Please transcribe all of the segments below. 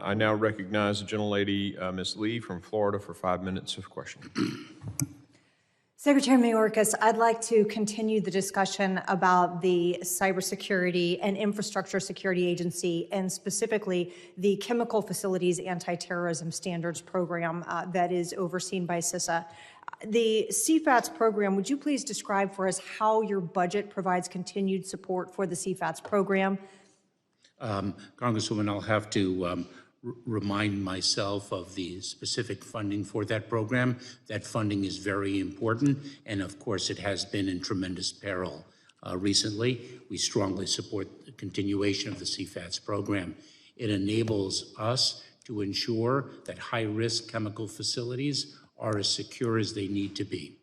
I now recognize the gentlelady, Ms. Lee from Florida, for 5 minutes of questioning. Secretary Mayorkas, I'd like to continue the discussion about the Cybersecurity and Infrastructure Security Agency, and specifically the Chemical Facilities Anti-Terrorism Standards Program that is overseen by CISA. The CFATS program, would you please describe for us how your budget provides continued support for the CFATS program? Congresswoman, I'll have to remind myself of the specific funding for that program. That funding is very important, and of course it has been in tremendous peril recently. We strongly support the continuation of the CFATS program. It enables us to ensure that high-risk chemical facilities are as secure as they need to be.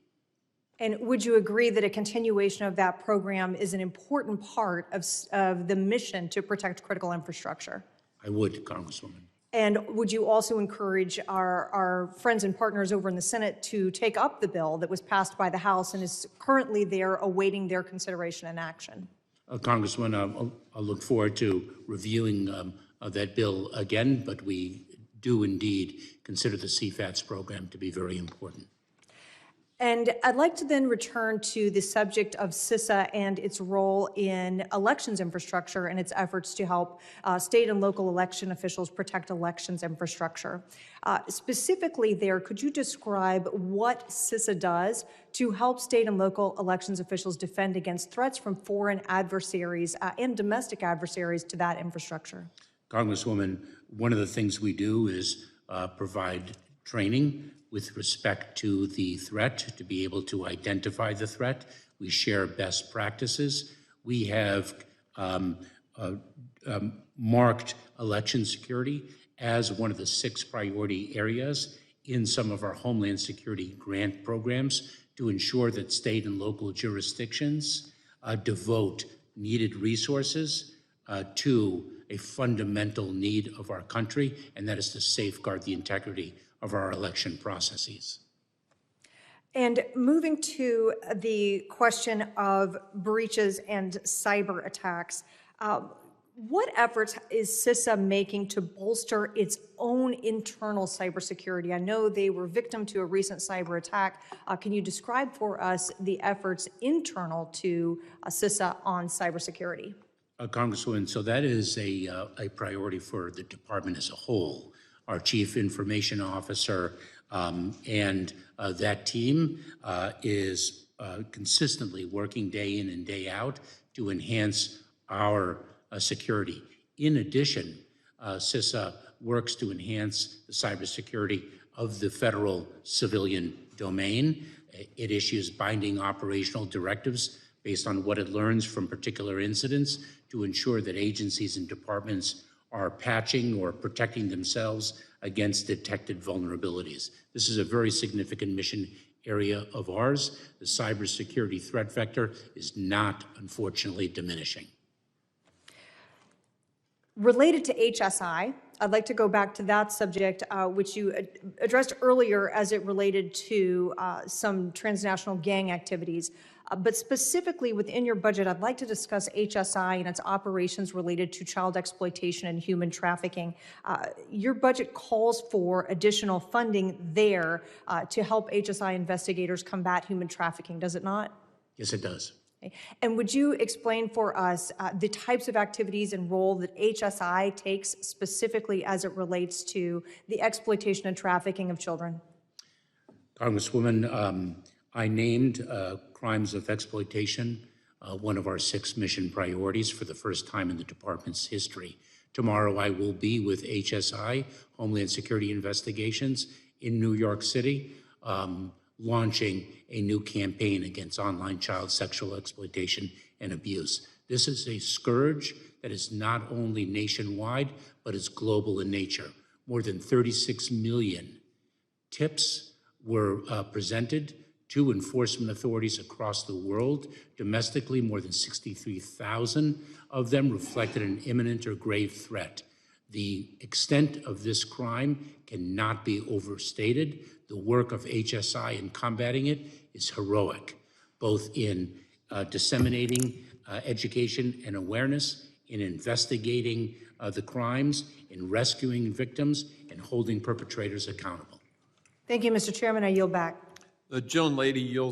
And would you agree that a continuation of that program is an important part of the mission to protect critical infrastructure? I would, Congresswoman. And would you also encourage our friends and partners over in the Senate to take up the bill that was passed by the House and is currently there awaiting their consideration and action? Congresswoman, I'll look forward to reviewing that bill again, but we do indeed consider the CFATS program to be very important. And I'd like to then return to the subject of CISA and its role in elections infrastructure and its efforts to help state and local election officials protect elections infrastructure. Specifically there, could you describe what CISA does to help state and local elections officials defend against threats from foreign adversaries and domestic adversaries to that infrastructure? Congresswoman, one of the things we do is provide training with respect to the threat, to be able to identify the threat. We share best practices. We have marked election security as one of the 6 priority areas in some of our Homeland Security grant programs to ensure that state and local jurisdictions devote needed resources to a fundamental need of our country, and that is to safeguard the integrity of our election processes. And moving to the question of breaches and cyber attacks, what efforts is CISA making to bolster its own internal cybersecurity? I know they were victim to a recent cyber attack. Can you describe for us the efforts internal to CISA on cybersecurity? Congresswoman, so that is a priority for the department as a whole. Our Chief Information Officer and that team is consistently working day in and day out to enhance our security. In addition, CISA works to enhance the cybersecurity of the federal civilian domain. It issues binding operational directives based on what it learns from particular incidents to ensure that agencies and departments are patching or protecting themselves against detected vulnerabilities. This is a very significant mission area of ours. The cybersecurity threat vector is not, unfortunately, diminishing. Related to HSI, I'd like to go back to that subject, which you addressed earlier as it related to some transnational gang activities. But specifically within your budget, I'd like to discuss HSI and its operations related to child exploitation and human trafficking. Your budget calls for additional funding there to help HSI investigators combat human trafficking, does it not? Yes, it does. Okay. And would you explain for us the types of activities and role that HSI takes specifically as it relates to the exploitation and trafficking of children? Congresswoman, I named crimes of exploitation one of our 6 mission priorities for the first time in the department's history. Tomorrow I will be with HSI, Homeland Security Investigations, in New York City, launching a new campaign against online child sexual exploitation and abuse. This is a scourge that is not only nationwide, but is global in nature. More than 36 million tips were presented to enforcement authorities across the world. Domestically, more than 63,000 of them reflected an imminent or grave threat. The extent of this crime cannot be overstated. The work of HSI in combating it is heroic, both in disseminating education and awareness in investigating the crimes, in rescuing victims, and holding perpetrators accountable. Thank you, Mr. Chairman. I yield back. The gentlelady yields